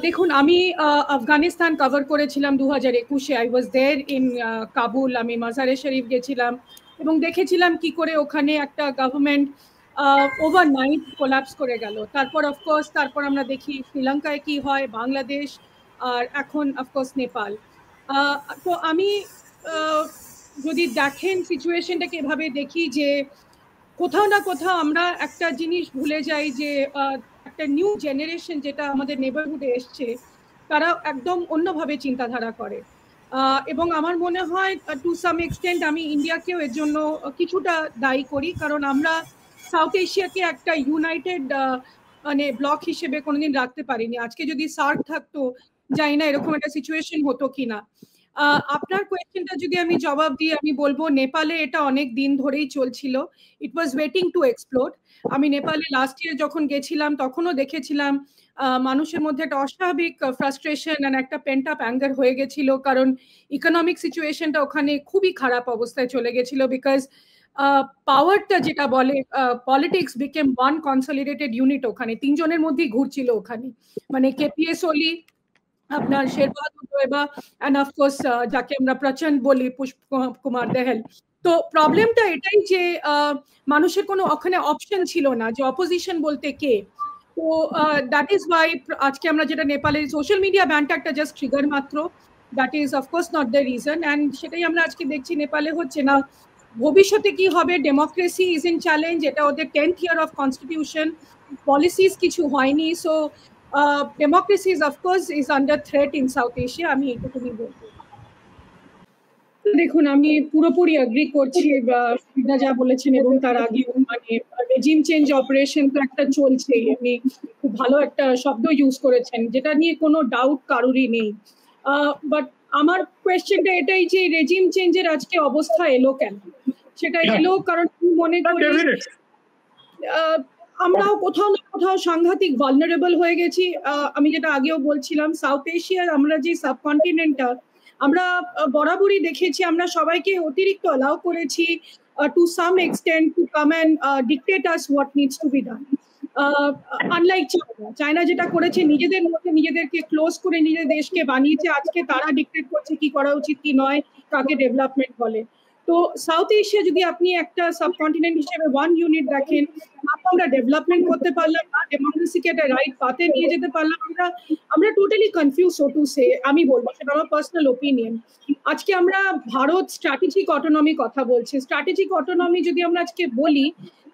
দেখুন, আমি আফগানিস্তান কভার করেছিলাম 2021-এ। I was there in Kabul. আমি মাজারে শরীফ গেছিলাম এবং দেখেছিলাম কি করে ওখানে একটা গভর্নমেন্ট ওভারনাইট কোলাপস করে গেল। তারপর অফকোর্স আমরা দেখি শ্রীলঙ্কায় কি হয়, বাংলাদেশ, আর এখন অফকোর্স নেপাল। তো আমি যদি দেখেন সিচুয়েশনটাকে এভাবে দেখি যে কোথাও না কোথাও আমরা একটা জিনিস ভুলে যাই যে একটা নিউ জেনারেশন যেটা আমাদের নেবারহুডে এসছে, তারা একদম অন্যভাবে চিন্তাধারা করে। এবং আমার মনে হয় টু সাম এক্সটেন্ট আমি ইন্ডিয়াকেও এর জন্য কিছুটা দায়ী করি, কারণ আমরা সাউথ এশিয়াকে একটা ইউনাইটেড মানে ব্লক হিসেবে কোনোদিন রাখতে পারিনি। আজকে যদি সার্ক থাকতো, জানি না এরকম একটা সিচুয়েশন হতো কিনা। আপনার কোয়েশ্চেনটা যদি আমি জবাব দিই, আমি বলবো নেপালে এটা অনেক দিন ধরেই চলছিল। ইট ওয়াজ ওয়েটিং টু এক্সপ্লোড। আমি নেপালে লাস্ট ইয়ার যখন গেছিলাম তখনও দেখেছিলাম মানুষের মধ্যে একটা অস্বাভাবিক ফ্রাস্ট্রেশন আর একটা পেন্ট আপ অ্যাঙ্গার হয়ে গেছিল, কারণ ইকোনমিক সিচুয়েশনটা ওখানে খুবই খারাপ অবস্থায় চলে গেছিল। বিকজ পাওয়ারটা যেটা বলে politics became one consolidated unit, ওখানে তিনজনের মধ্যেই ঘুরছিল ওখানে, মানে কেপিএস ওলি, আপনার শেরবাহাদুর দোয়েবা, এন্ড অফকোর্স যাকে আমরা প্রচন্ড বলি পুষ্প কুমার দেহেল। তো প্রবলেমটা এটাই যে মানুষের কোনো ওখানে অপশন ছিল না যে অপোজিশন বলতে কে। তো দ্যাট ইজ ওয়াই আজকে আমরা যেটা নেপালে সোশ্যাল মিডিয়া ব্যানটা একটা জাস্ট ট্রিগার মাত্র, that is of course not the reason. And সেটাই আমরা আজকে দেখছি নেপালে হচ্ছে না। ভবিষ্যতে কি হবে, ডেমোক্রেসি ইজ ইন চ্যালেঞ্জ, এটা ওদের 10th year of constitution, policies কিছু হয়নি। So democracy is of course is under threat in South Asia, আমি এটুকুনি বলবো। দেখুন, আমি পুরোপুরি এগ্রি করছি ফিদা যা বলেছেন, এবং তার আগে মানে রেজিম চেঞ্জ অপারেশন তো একটা চলছে। আপনি খুব ভালো একটা শব্দ ইউজ করেছেন, যেটা নিয়ে কোনো ডাউট কারোরই নেই। বাট আমার কোয়েশ্চেনটা এটাই যে রেজিম চেঞ্জের আজকে অবস্থা এলো কেন? সেটা এলো কারণ মনে করি আমরাও কোথাও না কোথাও সাংঘাতিক ভালনারেবল হয়ে গেছি। আমি যেটা আগেও বলছিলাম, সাউথ এশিয়ার আমরা যে সাবকন্টিনেন্টটা, আমরা বরাবরই দেখেছি আমরা সবাইকে অতিরিক্ত অ্যালাউ করেছি to some extent to come and dictate us what needs to be done. Unlike China যেটা করেছে, নিজেদের মধ্যে নিজেদেরকে ক্লোজ করে নিজেদের দেশকে বানিয়েছে, আজকে তারা ডিক্টেট করছে কি করা উচিত কি নয়, কাকে ডেভেলপমেন্ট বলে। তো সাউথ এশিয়া যদি আপনি একটা সাবকন্টিনেন্ট হিসেবে ওয়ান ইউনিট দেখেন, আমরা ডেভেলপমেন্ট করতে পারলাম না, ডেমোক্রেসিকে একটা রাইট পাথে নিয়ে যেতে পারলাম আমরা totally confuse so to say, আমি বলবো, সেটা আমার পার্সোনাল ওপিনিয়ন। আজকে আমরা ভারত স্ট্র্যাটেজিক অটোনমি কথা বলছি, স্ট্র্যাটেজিক অটোনমি যদি আমরা আজকে বলি,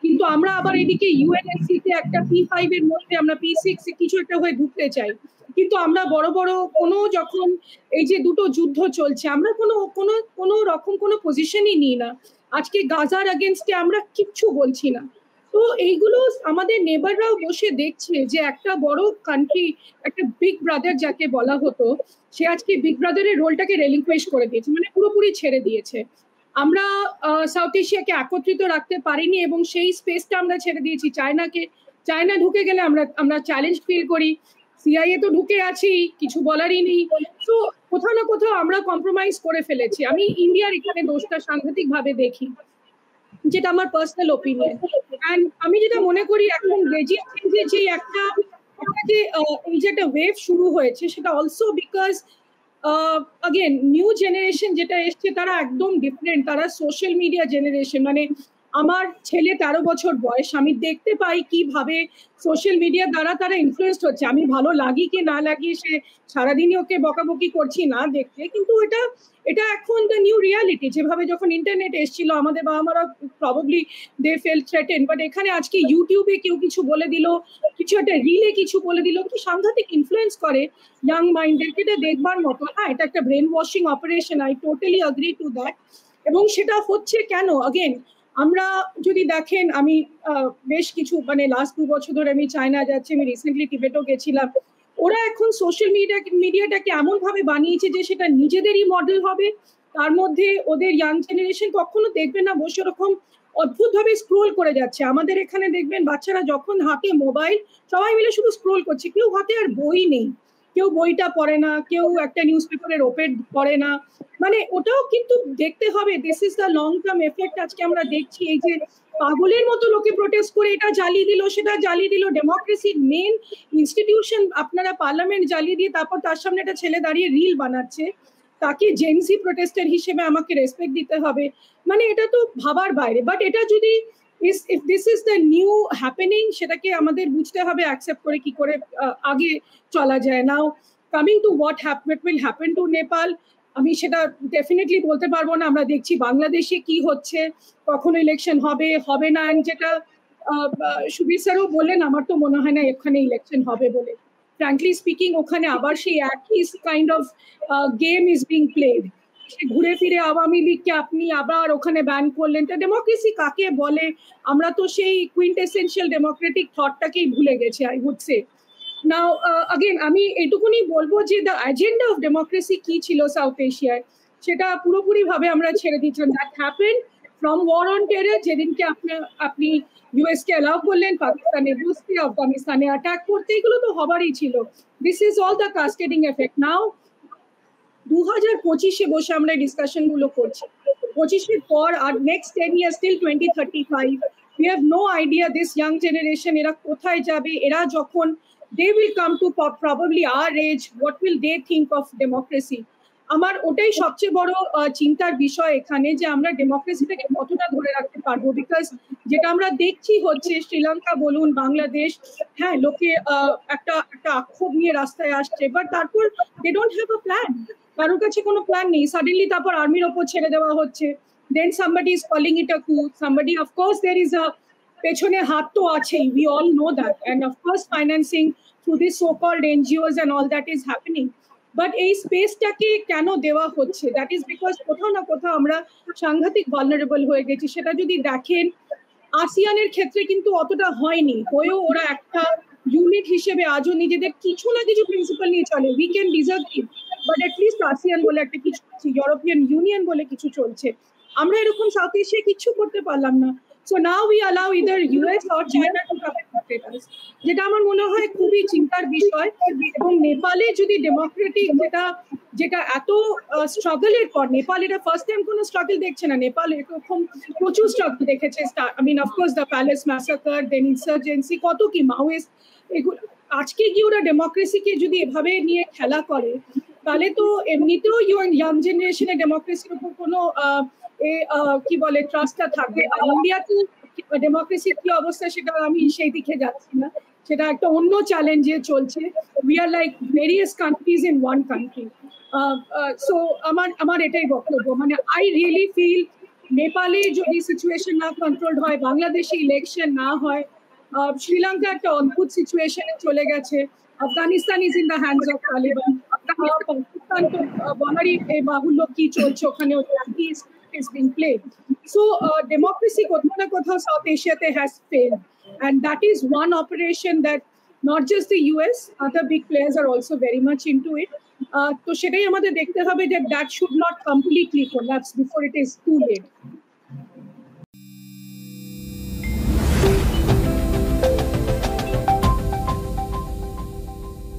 কিন্তু আমরা আবার এদিকে ইউএনএসসি তে একটা P5 এর মধ্যে আমরা P6 কিছু একটা হয়ে ঢুকতে চাই, কিন্তু আমরা বড় বড় কোনো যখন এই যে দুটো যুদ্ধ চলছে, আমরা কোনো রকম কোনো পজিশনই নিই না। আজকে গাজার এগেনস্টে আমরা কিচ্ছু বলছি না। তো এইগুলো আমাদের নেবাররাও বসে দেখছে যে একটা বড় কান্ট্রি, একটা বিগ ব্রাদার যাকে বলা হতো, সে আজকে বিগ ব্রাদারের রোলটাকে রেলিকুয়েশ করে দিয়েছে, মানে পুরোপুরি ছেড়ে দিয়েছে। আমরা সাউথ এশিয়াকে একত্রিত রাখতে পারিনি এবং সেই স্পেসটা আমরা ছেড়ে দিয়েছি চায়নাকে। চায়না ঢুকে গেলে আমরা চ্যালেঞ্জ ফিল করি, সিআইএ তো ঢুকে আছি, কিছু বলারই নেই। তো কোথাও না কোথাও আমরা কম্প্রোমাইজ করে ফেলেছি। আমি ইন্ডিয়ার এখানে দোষটা সাংঘাতিক ভাবে দেখি, যেটা আমার পার্সোনাল ওপিনিয়ন। এন্ড আমি যেটা মনে করি এখন রেজিম চেঞ্জের যে একটা যে এই যে একটা ওয়েভ শুরু হয়েছে, সেটা also because again new generation যেটা এসছে তারা একদম ডিফারেন্ট, তারা সোশ্যাল মিডিয়া জেনারেশন। মানে আমার ছেলে 13 বছর বয়স, আমি দেখতে পাই কিভাবে সোশ্যাল মিডিয়ার দ্বারা তারা ইনফ্লুয়েসড হচ্ছে। আমি ভালো লাগি কি না লাগি, সে সারাদিনই ওকে বকাবকি করছি না দেখতে, কিন্তু এটা এখন দ্য নিউ রিয়ালিটি। যেভাবে যখন ইন্টারনেট এসেছিল, আমাদের বাবা মারা probably they fell threatened, but এখানে আজকে ইউটিউবে কেউ কিছু বলে দিল, কিছু একটা রিলে কিছু বলে দিল, কি সাংঘাতিক ইনফ্লুয়েন্স করে ইয়াং মাইন্ডদেরকে, এটা দেখবার মতো। হ্যাঁ, এটা একটা brain washing operation, I totally agree to that. এবং সেটা হচ্ছে কেন, আগেন আমরা যদি দেখেন, আমি বেশ কিছু মানে লাস্ট 2 বছর ধরে আমি চায়না যাচ্ছি, আমি রিসেন্টলি টিবেটও গেছিলাম। ওরা এখন সোশ্যাল মিডিয়াটাকে এমন ভাবে বানিয়েছে যে সেটা নিজেদেরই মডেল হবে। তার মধ্যে ওদের ইয়াং জেনারেশন কখনো দেখবেন না বসে ওরকম অদ্ভুত ভাবে স্ক্রোল করে যাচ্ছে। আমাদের এখানে দেখবেন বাচ্চারা যখন হাতে মোবাইল, সবাই মিলে শুধু স্ক্রোল করছে, কেউ হাতে আর বই নেই, কেউ বইটা পড়ে না, কেউ একটা নিউজ পেপারের ওপেন পড়ে না, মানে ওটাও কিন্তু দেখতে হবে। This is the long term effect. আজকে আমরা দেখছি এই যে পাগলের মতো লোকে প্রোটেস্ট করে এটা জ্বালিয়ে দিল, সেটা জ্বালিয়ে দিল, ডেমোক্রেসির মেন ইনস্টিটিউশন আপনারা পার্লামেন্ট জ্বালিয়ে দিয়ে তারপর তার সামনে একটা ছেলে দাঁড়িয়ে রিল বানাচ্ছে, তাকে জেনজি প্রোটেস্টার হিসেবে আমাকে রেসপেক্ট দিতে হবে, মানে এটা তো ভাবার বাইরে। বাট এটা যদি if this is the new happening, সেটাকে আমাদের বুঝতে হবে, অ্যাকসেপ্ট করে কি করে আগে চলা যায়। নাও coming to what will happen to Nepal, আমি সেটা ডেফিনেটলি বলতে পারবো না। আমরা দেখছি বাংলাদেশে কি হচ্ছে, কখন ইলেকশন হবে হবে না, and যেটা সুবীর স্যারও বললেন, আমার তো মনে হয় না এখানে ইলেকশন হবে বলে। ফ্র্যাঙ্কলি স্পিকিং ওখানে আবার সেই একই kind of game is being played. ঘুরে ফিরে আওয়ামী লীগকে আপনি আবার ওখানে ব্যান করলেন, তো ডেমোক্রেসি কাকে বলে? আমরা তো সেই কুইন্টেসেনশিয়াল ডেমোক্রেটিক থটটাকেই ভুলে গেছি, I would say. Now again আমি এটুকুনি বলবো যে দ্য এজেন্ডা অফ ডেমোক্রেসি কি ছিল সাউথ এশিয়ায়, সেটা পুরোপুরি ভাবে আমরা ছেড়ে দিচ্ছিলাম। That happen from war on terror, যেদিনকে আপনি ইউএস কে অ্যালাউ করলেন পাকিস্তানে বুঝতে, আফগানিস্তানে অ্যাটাক করতে, এগুলো তো হবারই ছিল। This is all the cascading effect. Now 2025-এ বসে আমরা ডিসকাশন গুলো করছি, 25-এর পর আর next 10 years till 2035, we have no idea this young generation এরা কোথায় যাবে। এরা যখন they will come to probably our age, what will they think of democracy? আমার ওটাই সবচেয়ে বড় চিন্তার বিষয় এখানে, যে আমরা ডেমোক্রেসিটাকে কতটা ধরে রাখতে পারবো। বিকজ যেটা আমরা দেখছি হচ্ছে শ্রীলঙ্কা বলুন, বাংলাদেশ, হ্যাঁ লোকে একটা আক্ষোভ নিয়ে রাস্তায় আসছে, বাট তারপর they don't have a plan, কারোর কাছে কোনো প্ল্যান নেই। সাডেনলি তারপর আর্মির ওপর ছেড়ে দেওয়া হচ্ছে, দেন somebody is calling it a coup, somebody, of course there is a পেছনে হাত তো আছেই, we all know that, and of course financing through this so called NGOs and all that is happening, but এই স্পেসটাকে কেন দেওয়া হচ্ছে? That is because কোথাও না কোথাও আমরা সাংঘাতিক ভালনারেবল হয়ে গেছি। সেটা যদি দেখেন আসিয়ানের ক্ষেত্রে কিন্তু অতটা হয়নি, হয়েও ওরা একটা ইউনিট হিসেবে আজও নিজেদের কিছু না কিছু প্রিন্সিপাল নিয়ে চলে। We can disagree, but at least ASEAN বলে একটা কিছু, ইউরোপিয়ান ইউনিয়ন বলে কিছু চলছে। আমরা এরকম সাউথ এশিয়া কিছু করতে পারলাম না। So now we allow either US or China to come in, যেটা আমার মনে হয় খুবই চিন্তার বিষয়। এবং নেপালে যদি ডেমোক্রেটিক যেটা এত স্ট্রাগলের পর, নেপাল এটা ফার্স্ট টাইম কোনো স্ট্রাগল দেখছে না, নেপাল এরকম প্রচুর স্ট্রাগল দেখেছে। I mean of course the palace massacre, then insurgency, কত কি মাওয়েস্ট, এগুলো আজকে কি ওরা ডেমোক্রেসিকে যদি এভাবে নিয়ে খেলা করে, তাহলে তো এমনিতেও ইয়াং জেনারেশনের ডেমোক্রেসির উপর কোনো কি বলে ট্রাস্টটা থাকবে। ইন্ডিয়াতে ডেমোক্রেসির কি অবস্থা সেটা আমি সেই দিকে যাচ্ছি না, সেটা একটা অন্য চ্যালেঞ্জে চলছে। We are like various countries in one country. So আমার এটাই বক্তব্য, মানে আই রিয়েলি ফিল নেপালে যদি সিচুয়েশন না কন্ট্রোল হয়, বাংলাদেশে ইলেকশন না হয়, শ্রীলঙ্কা একটা অদ্ভুত সিচুয়েশনে চলে গেছে, Afghanistan is in the hands of Taliban, Pakistan তো বলারই বাহুল্য কি চলছে ওখানে, is being played. So democracy কোথাও না কোথাও South Asia has failed, and that is one operation that not just the US, other big players are also very much into it. তো সেটাই আমাদের দেখতে হবে, that should not completely collapse before it is too late.